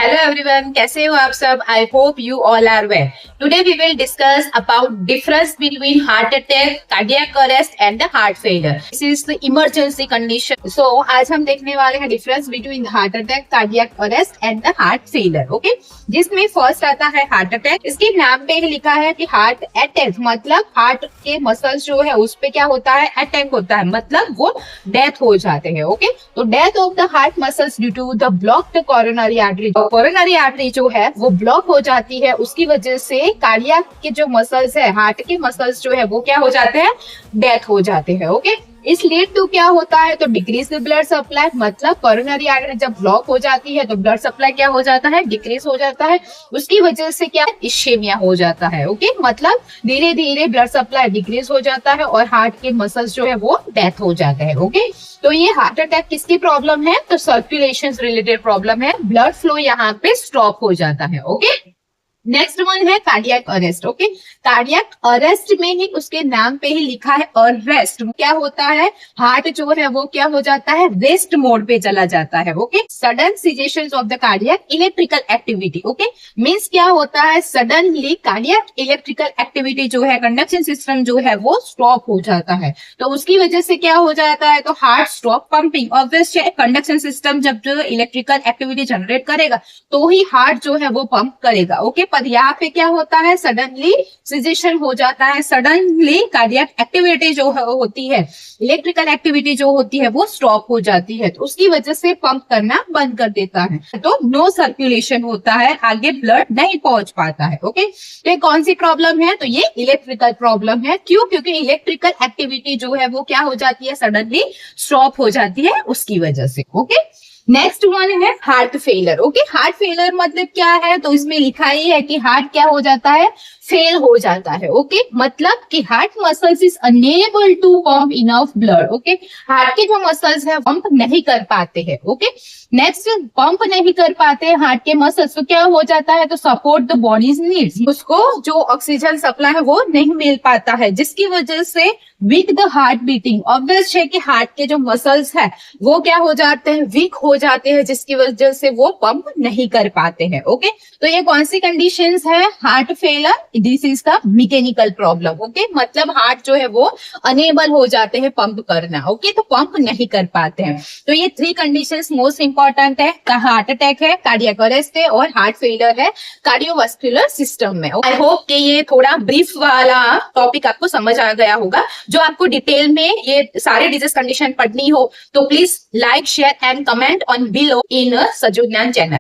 Hello everyone, कैसे हो आप सब? I hope you all are well. Today we will discuss about difference between heart attack, cardiac arrest and the heart failure. This is the emergency condition. So आज हम देखने वाले हैं difference between heart attack, cardiac arrest and the heart failure. Okay? जिसमें first आता है heart attack. इसके नाम पे ही लिखा है कि हार्ट अटैक, मतलब हार्ट के मसल्स जो है उस पे क्या होता है, अटैक होता है, मतलब वो डेथ हो जाते हैं। ओके, तो death of the heart muscles due to the blocked coronary artery. Coronary artery जो है वो ब्लॉक हो जाती है, उसकी वजह से कार्डियक के जो मसल्स है, हार्ट के मसल्स जो है वो क्या हो जाते हैं, डेथ हो जाते हैं। ओके, इस लीड टू क्या होता है, तो डिक्रीज द ब्लड सप्लाई, मतलब कोरोनरी आर्टरी जब ब्लॉक हो जाती है तो ब्लड सप्लाई क्या हो जाता है, डिक्रीज हो जाता है, उसकी वजह से क्या इश्केमिया हो जाता है। ओके, मतलब धीरे धीरे ब्लड सप्लाई डिक्रीज हो जाता है और हार्ट के मसल्स जो है वो डेथ हो जाते हैं। ओके, तो ये हार्ट अटैक किसकी प्रॉब्लम है, तो सर्कुलेशन रिलेटेड प्रॉब्लम है, ब्लड फ्लो यहाँ पे स्टॉप हो जाता है। ओके, नेक्स्ट वन है cardiac arrest. Okay, cardiac arrest में ही उसके नाम पे ही लिखा है अरेस्ट। क्या होता है, हार्ट जो है वो क्या हो जाता है, रेस्ट मोड पे चला जाता है। Okay, sudden cessation of the cardiac electrical activity. Okay, means क्या होता है, सडनली कार्डियक इलेक्ट्रिकल एक्टिविटी जो है, कंडक्शन सिस्टम जो है वो स्टॉप हो जाता है, तो उसकी वजह से क्या हो जाता है, तो हार्ट स्टॉप पंपिंग। ऑब्वियस है, कंडक्शन सिस्टम जब जो इलेक्ट्रिकल एक्टिविटी जनरेट करेगा तो ही हार्ट जो है वो पंप करेगा। ओके, पर यहाँ पे क्या होता है, सडनली सीजेशन हो जाता है, सडनली कार्डियक एक्टिविटी जो होती है, इलेक्ट्रिकल एक्टिविटी जो होती है वो स्टॉप हो जाती है, तो उसकी वजह से पंप करना बंद कर देता है, तो नो सर्कुलेशन होता है, आगे ब्लड नहीं पहुंच पाता है। ओके, तो ये कौन सी प्रॉब्लम है, तो ये इलेक्ट्रिकल प्रॉब्लम है। क्यों, क्योंकि इलेक्ट्रिकल एक्टिविटी जो है वो क्या हो जाती है, सडनली स्टॉप हो जाती है उसकी वजह से। ओके, नेक्स्ट वन है heart failure. Okay, heart failure मतलब क्या है, तो इसमें लिखा ही है कि हार्ट क्या हो जाता है, फेल हो जाता है। ओके, मतलब कि heart muscles is unable to pump enough blood. Okay, heart के जो मसल्स है पंप नहीं कर पाते हैं। ओके, नेक्स्ट पंप नहीं कर पाते हार्ट के मसल्स, तो क्या हो जाता है, तो सपोर्ट द बॉडीज नीड्स, उसको जो ऑक्सीजन सप्लाई है वो नहीं मिल पाता है, जिसकी वजह से weak the heart beating. Obvious है कि हार्ट के जो मसल्स है वो क्या हो जाते हैं, वीक हो जाते हैं, जिसकी वजह से वो पंप नहीं कर पाते हैं। ओके, तो ये कौन सी कंडीशंस है, heart failure, this is the mechanical problem. Okay, मतलब हार्ट जो है वो अनेबल हो जाते हैं पंप करना। ओके, तो पंप नहीं कर पाते हैं। तो ये थ्री कंडीशंस मोस्ट इंपॉर्टेंट है, हार्ट अटैक है, कार्डियक अरेस्ट है और हार्ट फेलर है कार्डियोवास्कुलर सिस्टम में। आई होप कि ये थोड़ा ब्रीफ वाला टॉपिक आपको समझ आ गया होगा। जो आपको डिटेल में ये सारे डिजीज कंडीशन पढ़नी हो तो please like, share and comment on below in Saju Gyan channel.